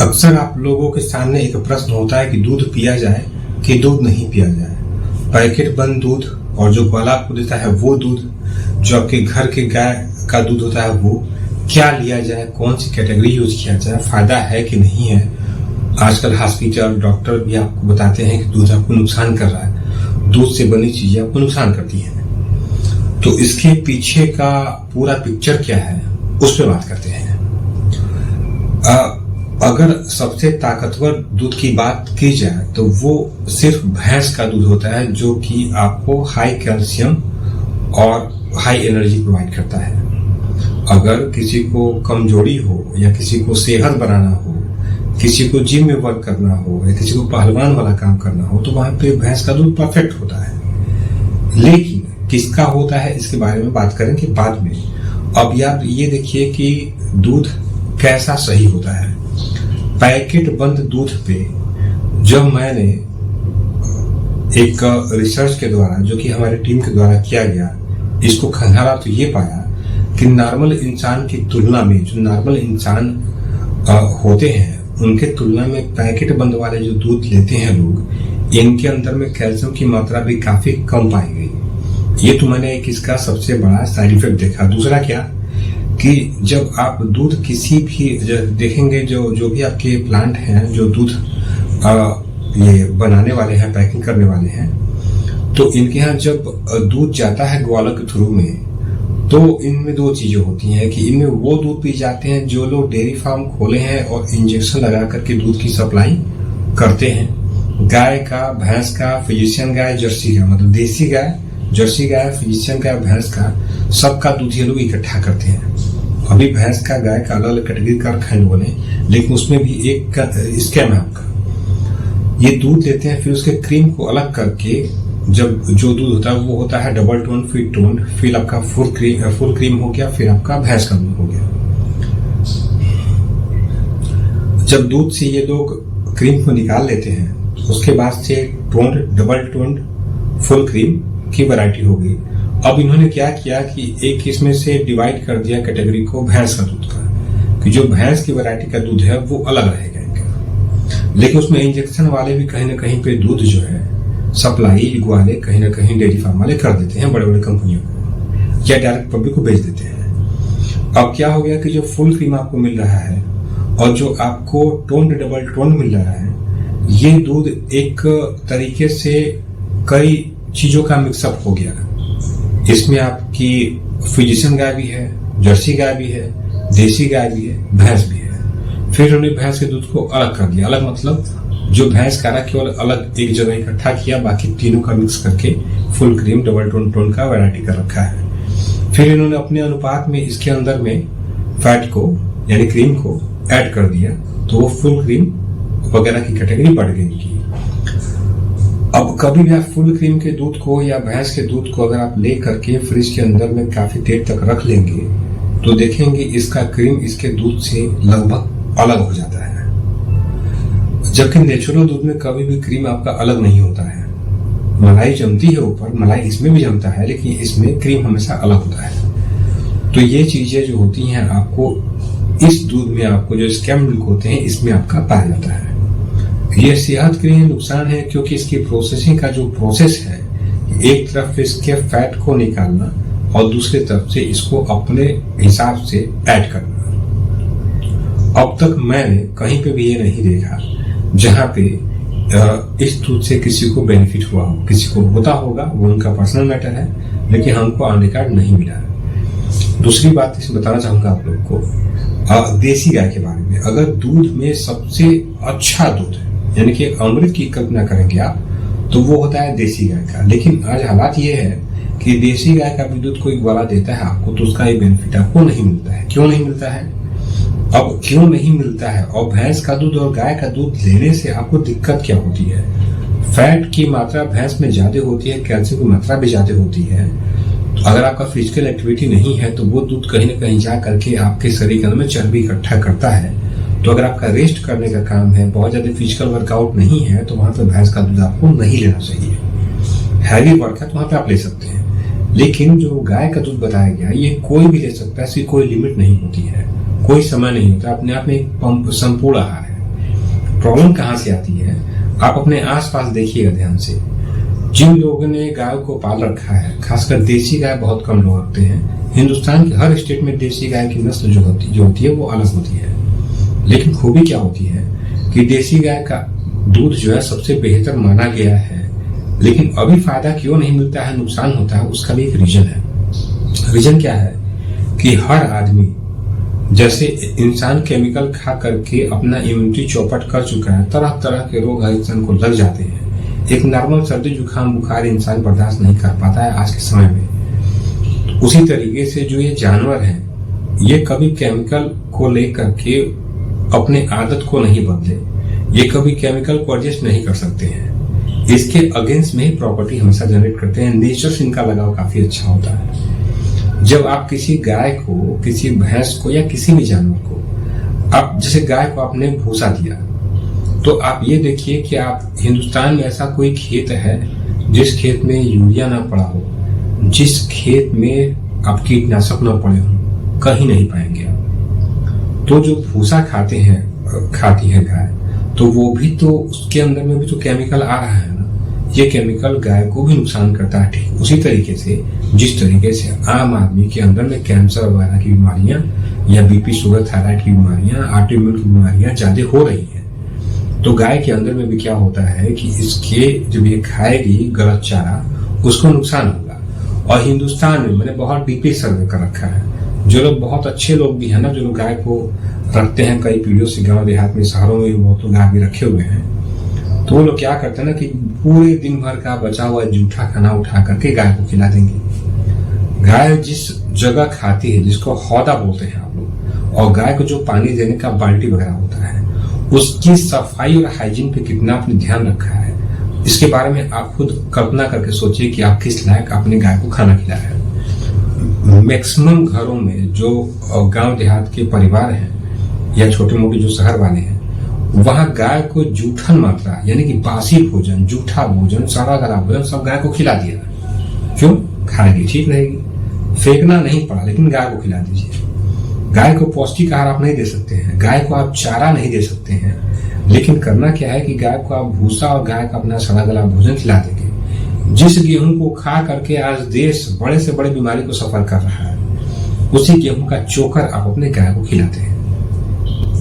अक्सर आप लोगों के सामने एक प्रश्न होता है कि दूध पिया जाए कि दूध नहीं पिया जाए। पैकेट बंद दूध और जो ग्वाला आपको देता है वो दूध, जो आपके घर के गाय का दूध होता है वो, क्या लिया जाए, कौन सी कैटेगरी यूज किया जाए, फायदा है कि नहीं है। आजकल हॉस्पिटल डॉक्टर भी आपको बताते हैं कि दूध आपको नुकसान कर रहा है, दूध से बनी चीजें आपको नुकसान करती हैं। तो इसके पीछे का पूरा पिक्चर क्या है उस पर बात करते हैं। अगर सबसे ताकतवर दूध की बात की जाए तो वो सिर्फ भैंस का दूध होता है, जो कि आपको हाई कैल्शियम और हाई एनर्जी प्रोवाइड करता है। अगर किसी को कमजोरी हो या किसी को सेहत बनाना हो, किसी को जिम में वर्क करना हो या किसी को पहलवान वाला काम करना हो, तो वहां पे भैंस का दूध परफेक्ट होता है। लेकिन किसका होता है इसके बारे में बात करेंगे बाद में। अब आप ये देखिए कि दूध कैसा सही होता है। पैकेट बंद दूध पे जब मैंने एक रिसर्च के द्वारा, जो कि हमारी टीम के द्वारा किया गया, इसको खंगाला तो ये पाया कि नॉर्मल इंसान की तुलना में, जो नॉर्मल इंसान होते हैं उनके तुलना में पैकेट बंद वाले जो दूध लेते हैं लोग, इनके अंदर में कैल्शियम की मात्रा भी काफी कम पाई गई। ये तो मैंने एक इसका सबसे बड़ा साइड इफेक्ट देखा। दूसरा क्या कि जब आप दूध किसी भी देखेंगे, जो भी आपके प्लांट हैं जो दूध ये बनाने वाले हैं, पैकिंग करने वाले हैं, तो इनके यहाँ जब दूध जाता है ग्वाला के थ्रू में, तो इनमें दो चीजें होती हैं कि इनमें वो दूध पी जाते हैं जो लोग डेयरी फार्म खोले हैं और इंजेक्शन लगा करके दूध की सप्लाई करते हैं। गाय का, भैंस का, फिजिशियन गाय, जर्सी का, मतलब देसी गाय, जर्सी गाय, फिजिशियन गाय, भैंस का, सबका दूध ये लोग इकट्ठा करते हैं। अभी भैंस का, गाय का अलग अलग कैटेगरी का खंड बोले, लेकिन उसमें भी एक स्कैम है आपका। ये दूध लेते हैं, फिर उसके क्रीम को अलग करके, जब जो दूध होता है वो होता है डबल टोन, फिर टोन, फिर आपका फुल क्रीम हो गया, फिर आपका भैंस का दूध हो गया। जब दूध से ये लोग क्रीम को निकाल लेते हैं, उसके बाद से tone, double tone, full cream की वैरायटी हो गई। अब इन्होंने क्या किया कि एक इसमें से डिवाइड कर दिया कैटेगरी को भैंस का दूध का, कि जो भैंस की वैरायटी का दूध है वो अलग रहेगा इनका। लेकिन उसमें इंजेक्शन वाले भी कहीं ना कहीं पे दूध जो है सप्लाई ग्वाले कहीं ना कहीं डेयरी फार्म वाले कर देते हैं, बड़े बड़े कंपनियों को, या डायरेक्ट पब्लिक को बेच देते हैं। अब क्या हो गया कि जो फुल क्रीम आपको मिल रहा है और जो आपको टोन, डबल टोन मिल रहा है, ये दूध एक तरीके से कई चीजों का मिक्सअप हो गया। इसमें आपकी फिजिशियन गाय भी है, जर्सी गाय भी है, देसी गाय भी है, भैंस भी है। फिर उन्होंने भैंस के दूध को अलग कर दिया। अलग मतलब जो भैंस का केवल अलग एक जगह इकट्ठा किया, बाकी तीनों का मिक्स करके फुल क्रीम, डबल टोन का वैरायटी कर रखा है। फिर इन्होंने अपने अनुपात में इसके अंदर में फैट को यानी क्रीम को ऐड कर दिया, तो वो फुल क्रीम वगैरह की कैटेगरी बढ़ गई की। अब कभी भी आप फुल क्रीम के दूध को या भैंस के दूध को अगर आप ले करके फ्रिज के अंदर में काफी देर तक रख लेंगे, तो देखेंगे इसका क्रीम इसके दूध से लगभग अलग हो जाता है। जबकि नेचुरल दूध में कभी भी क्रीम आपका अलग नहीं होता है। मलाई जमती है ऊपर, मलाई इसमें भी जमता है, लेकिन इसमें क्रीम हमेशा अलग होता है। तो ये चीजें जो होती हैं आपको इस दूध में, आपको जो स्कैम मिल्क होते हैं इसमें आपका पाया जाता है। ये सेहत के लिए नुकसान है, क्योंकि इसकी प्रोसेसिंग का जो प्रोसेस है, एक तरफ इसके फैट को निकालना और दूसरी तरफ से इसको अपने हिसाब से ऐड करना। अब तक मैंने कहीं पे भी ये नहीं देखा जहां पे इस दूध से किसी को बेनिफिट हुआ हो। किसी को होता होगा, वो उनका पर्सनल मैटर है, लेकिन हमको ऑन रिकॉर्ड नहीं मिला है। दूसरी बात इसमें बताना चाहूंगा आप लोग को देसी गाय के बारे में। अगर दूध में सबसे अच्छा दूध है, यानी कि अमृत की कल्पना करेंगे आप, तो वो होता है देसी गाय का। लेकिन आज हालात ये है कि देसी गाय का भी दूध कोई ग्वाला देता है आपको, तो उसका ये बेनिफिट आपको नहीं मिलता है। क्यों नहीं मिलता है? अब क्यों नहीं मिलता है? और भैंस का दूध और गाय का दूध लेने से आपको दिक्कत क्या होती है? फैट की मात्रा भैंस में ज्यादा होती है, कैल्शियम की मात्रा भी ज्यादा होती है। तो अगर आपका फिजिकल एक्टिविटी नहीं है, तो वो दूध कहीं ना कहीं जा करके आपके शरीर के अंदर में चर्बी इकट्ठा करता है। तो अगर आपका रेस्ट करने का काम है, बहुत ज्यादा फिजिकल वर्कआउट नहीं है, तो वहां पर भैंस का दूध आपको नहीं लेना चाहिए। हैवी वर्क है तो वहां पे आप ले सकते हैं, लेकिन जो गाय का दूध बताया गया ये कोई भी ले सकता है, इसकी कोई लिमिट नहीं होती है, कोई समय नहीं होता, अपने आप में एक संपूर्ण आहार है। प्रॉब्लम कहाँ से आती है, आप अपने आसपास देखिएगा ध्यान से। जिन लोगों ने गाय को पाल रखा है, खासकर देसी गाय बहुत कम लोग रखते हैं। हिंदुस्तान के हर स्टेट में देसी गाय की नस्ल जो होती है वो अलग होती है। लेकिन खूबी क्या होती है कि देसी गाय का दूध जो है सबसे बेहतर माना गया है, लेकिन अभी फायदा क्यों नहीं मिलता है, नुकसान होता है, उसका भी एक रीजन है। रीजन क्या है कि हर आदमी जैसे इंसान केमिकल खा करके अपना इम्यूनिटी चौपट कर चुका है, तरह तरह के रोग हर इंसान को लग जाते हैं। एक नॉर्मल सर्दी जुकाम बुखार इंसान बर्दाश्त नहीं कर पाता है आज के समय में। उसी तरीके से जो ये जानवर हैं, ये कभी केमिकल को लेकर के अपने आदत को नहीं बदले, ये कभी केमिकल को एडजस्ट नहीं कर सकते हैं। इसके अगेंस्ट में ही प्रॉपर्टी हमेशा जनरेट करते हैं। नेचर से इनका लगाव काफी अच्छा होता है। जब आप किसी गाय को, किसी भैंस को या किसी भी जानवर को, आप जैसे गाय को आपने भूसा दिया, तो आप ये देखिए कि आप हिंदुस्तान में ऐसा कोई खेत है जिस खेत में यूरिया ना पड़ा हो, जिस खेत में आप कीटनाशक ना पड़े हो, कहीं नहीं पाएंगे आप। तो जो भूसा खाती है गाय, तो वो भी तो उसके अंदर में भी तो केमिकल आ रहा है ना। ये केमिकल गाय को भी नुकसान करता है। ठीक उसी तरीके से जिस तरीके से आम आदमी के अंदर में कैंसर वगैरह की बीमारियां या बीपी शुगर थायराइड की बीमारियां, ऑटोइम्यून की बीमारियां ज्यादा हो रही है, तो गाय के अंदर में भी क्या होता है कि इसके जब ये खाएगी गलत चारा, उसको नुकसान होगा। और हिंदुस्तान में मैंने बहुत डीपली सर्वे कर रखा है, जो लोग बहुत अच्छे लोग भी है ना, जो लोग गाय को रखते हैं कई पीढ़ियों से, गांव देहात में, शहरों में भी बहुत लोग गाय भी रखे हुए हैं, तो वो लोग क्या करते हैं ना कि पूरे दिन भर का बचा हुआ जूठा खाना उठा करके गाय को खिला देंगे। गाय जिस जगह खाती है, जिसको हौदा बोलते हैं आप लोग, और गाय को जो पानी देने का बाल्टी वगैरह होता है, उसकी सफाई और हाइजीन पे कितना आपने ध्यान रखा है, इसके बारे में आप खुद कल्पना करके सोचिए कि आप किस लायक आपने गाय को खाना खिलाया है। मैक्सिमम घरों में जो गांव देहात के परिवार हैं या छोटे मोटे जो शहर वाले हैं, वहां गाय को जूठन मात्रा यानी कि बासी भोजन, जूठा भोजन, सड़ा गला भोजन सब गाय को खिला दिया। क्यों? खाएगी, ठीक रहेगी, फेंकना नहीं पड़ा, लेकिन गाय को खिला दीजिए। गाय को पौष्टिक आहार आप नहीं दे सकते हैं, गाय को आप चारा नहीं दे सकते हैं, लेकिन करना क्या है कि गाय को आप भूसा और गाय का अपना सड़ा गला भोजन खिला देंगे। जिस गेहूं को खा करके आज देश बड़े से बड़े बीमारी को सफर कर रहा है, उसी गेहूं का चोकर आप अपने गाय को खिलाते हैं।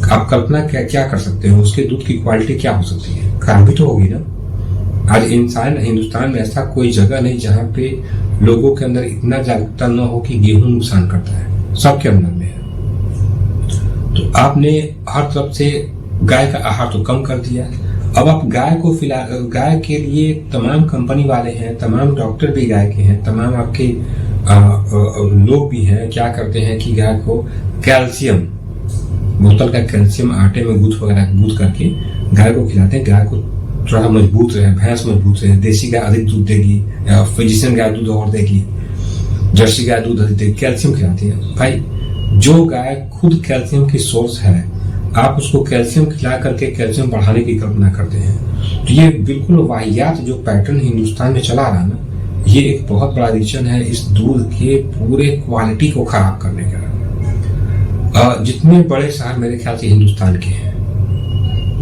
आप कल्पना क्या कर सकते हो, उसके दूध की क्वालिटी क्या हो सकती है? खराब भी तो होगी ना। आज इंसान हिंदुस्तान में ऐसा कोई जगह नहीं जहां पे लोगों के अंदर इतना जागरूकता न हो कि गेहूं नुकसान करता है, सबके अंदर में है। तो आपने हर तरफ से गाय का आहार तो कम कर दिया। अब आप गाय के लिए तमाम कंपनी वाले हैं, तमाम डॉक्टर भी गाय के हैं, तमाम आपके लोग भी हैं, क्या करते हैं कि गाय को कैल्शियम, बोतल का कैल्शियम आटे में गूंथ करके गाय को खिलाते हैं। गाय को थोड़ा मजबूत रहे, भैंस मजबूत रहे, देसी गाय अधिक दूध देगी, फिजिशियन गाय दूध और देगी, जर्सी गाय दूध अधिक देगी, कैल्शियम खिलाती है। भाई जो गाय खुद कैल्शियम की सोर्स है, आप उसको कैल्शियम खिला करके कैल्शियम बढ़ाने की कल्पना करते हैं, तो ये बिल्कुल वाहियात जो पैटर्न हिंदुस्तान में चला रहा ना, ये एक बहुत बड़ा रीजन है इस दूध के पूरे क्वालिटी को खराब करने का। जितने बड़े शहर मेरे ख्याल से हिंदुस्तान के हैं,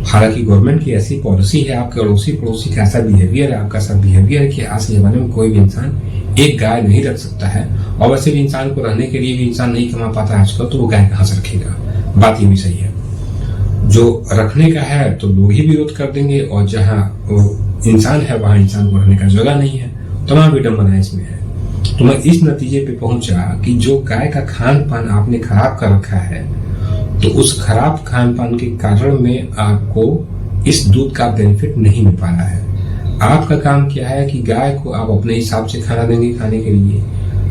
हालांकि गवर्नमेंट की ऐसी पॉलिसी है, आपके अड़ोसी पड़ोसी का ऐसा बिहेवियर है, आपका सब बिहेवियर है कि आज के जमाने में कोई भी इंसान एक गाय नहीं रख सकता है। और वैसे भी इंसान को रहने के लिए भी इंसान नहीं कमा पाता आजकल, तो वो गाय कहां से रखेगा? बात ये भी सही है। जो रखने का है तो लोग ही विरोध कर देंगे, और जहां इंसान है वहां इंसान को रहने का जगह नहीं है। तमाम विडंबना इसमें है। तो मैं इस नतीजे पे पहुंचा कि जो गाय का खान पान आपने खराब कर रखा है, तो उस खराब खान पान के कारण में आपको इस दूध का बेनिफिट नहीं मिल पा रहा है। आपका काम क्या है कि गाय को आप अपने हिसाब से खाना देंगे खाने के लिए।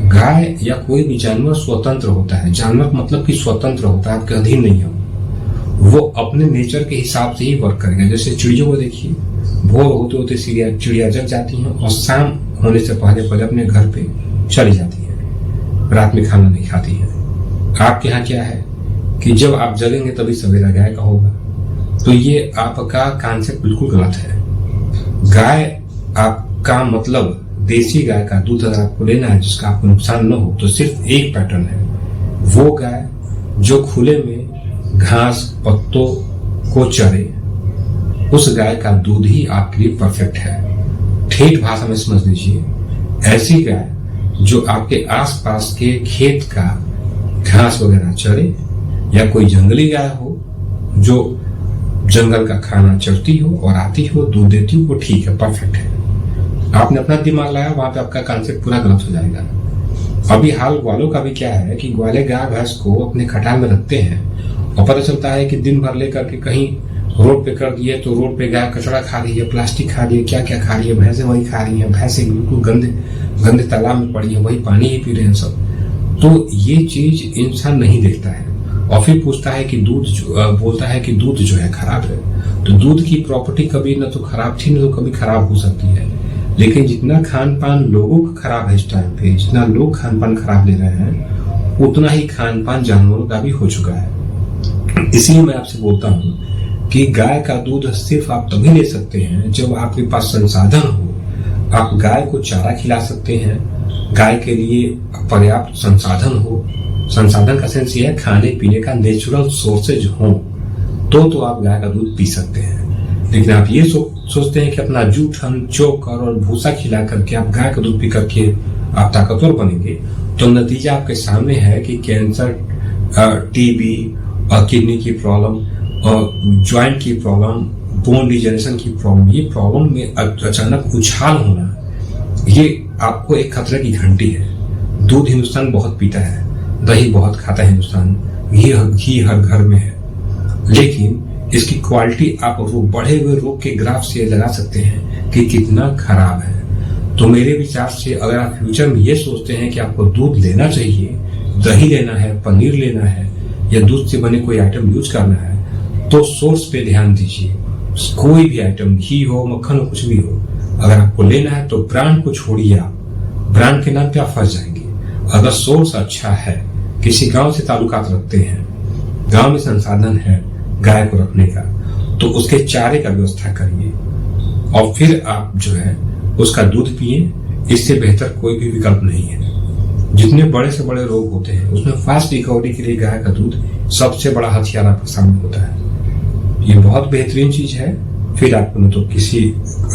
गाय या कोई भी जानवर स्वतंत्र होता है। जानवर मतलब कि स्वतंत्र होता है, आपके अधीन नहीं है। वो अपने नेचर के हिसाब से ही वर्क करेगा। जैसे चिड़ियों को देखिए, भोर होते होते चिड़िया जग जाती हैं और शाम होने से पहले अपने घर पे चली जाती है, रात में खाना नहीं खाती है। आपके यहाँ क्या है कि जब आप जगेंगे तभी सवेरा गाय का होगा। तो ये आपका कॉन्सेप्ट बिल्कुल गलत है। गाय आपका मतलब देसी गाय का दूध अगर आपको लेना है जिसका आपको नुकसान न हो, तो सिर्फ एक पैटर्न है, वो गाय जो खुले में घास पत्तों को चरे, उस गाय का दूध ही आपके लिए परफेक्ट है। ठेठ भाषा में समझ लीजिए, ऐसी गाय जो आपके आसपास के खेत का घास वगैरह चरे, या कोई जंगली गाय हो जो जंगल का खाना चरती हो और आती हो दूध देती हो, वो ठीक है, परफेक्ट है। आपने अपना दिमाग लगाया, वहां पे आपका कॉन्सेप्ट पूरा गलत हो जाएगा। अभी हाल ग्वालों का भी क्या है कि ग्वाले गाय भैंस को अपने खटाल में रखते हैं और पता चलता है कि दिन भर लेकर के कहीं रोड पे कर दिए तो रोड पे गाय कचड़ा खा रही है, प्लास्टिक खा रही है, क्या क्या खा रही है, भैंसे वही खा रही है, भैंसे बिल्कुल गंदे तालाब में पड़ी है, वही पानी ही पी रहे हैं सब। तो ये चीज इंसान नहीं देखता है और फिर पूछता है कि बोलता है कि दूध जो है खराब है। तो दूध की प्रॉपर्टी कभी न तो खराब थी न तो कभी खराब हो सकती है, लेकिन जितना खान पान लोगों का खराब है इस टाइम पे, जितना लोग खान पान खराब ले रहे हैं, उतना ही खान पान जानवरों का भी हो चुका है। इसलिए मैं आपसे बोलता हूँ कि गाय का दूध सिर्फ आप तभी ले सकते हैं जब आपके पास संसाधन हो। आप गाय को चारा खिला सकते हैं, गाय के लिए पर्याप्त संसाधन हो। संसाधन का सेंस ये है खाने पीने का नेचुरल सोर्सेज हो, तो आप गाय का दूध पी सकते हैं। लेकिन आप ये सोचते हैं कि अपना जूठन चोकर और भूसा खिला करके आप गाय का दूध पी करके आप ताकतवर बनेंगे, तो नतीजा आपके सामने है कि कैंसर, टीबी, किडनी की प्रॉब्लम, ज्वाइंट की प्रॉब्लम, बोन डिजेनरेशन की प्रॉब्लम, ये प्रॉब्लम में अचानक उछाल होना, ये आपको एक खतरे की घंटी है। दूध हिंदुस्तान बहुत पीता है, दही बहुत खाता है हिंदुस्तान, घी हर घर में है, लेकिन इसकी क्वालिटी आप बढ़े हुए रोग के ग्राफ से लगा सकते हैं कि कितना खराब है। तो मेरे विचार से अगर आप फ्यूचर में ये सोचते हैं कि आपको दूध लेना चाहिए, दही लेना है, पनीर लेना है या दूध से बने कोई आइटम यूज करना है, तो सोर्स पे ध्यान दीजिए। कोई भी आइटम, घी हो, मक्खन हो, कुछ भी हो, अगर आपको लेना है तो ब्रांड को छोड़िए। आप ब्रांड के नाम पे आप फंस जाएंगे। अगर सोर्स अच्छा है, किसी गांव से ताल्लुकात रखते हैं, गांव में संसाधन है गाय को रखने का, तो उसके चारे का व्यवस्था करिए और फिर आप जो है उसका दूध पिए। इससे बेहतर कोई भी विकल्प नहीं है। जितने बड़े से बड़े रोग होते हैं उसमें फास्ट रिकवरी के लिए गाय का दूध सबसे बड़ा हथियार आपके सामने होता है। ये बहुत बेहतरीन चीज है। फिर आपको न तो किसी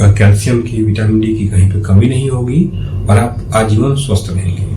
कैल्शियम की, विटामिन डी की कहीं पे कमी नहीं होगी और आप आजीवन स्वस्थ रहेंगे।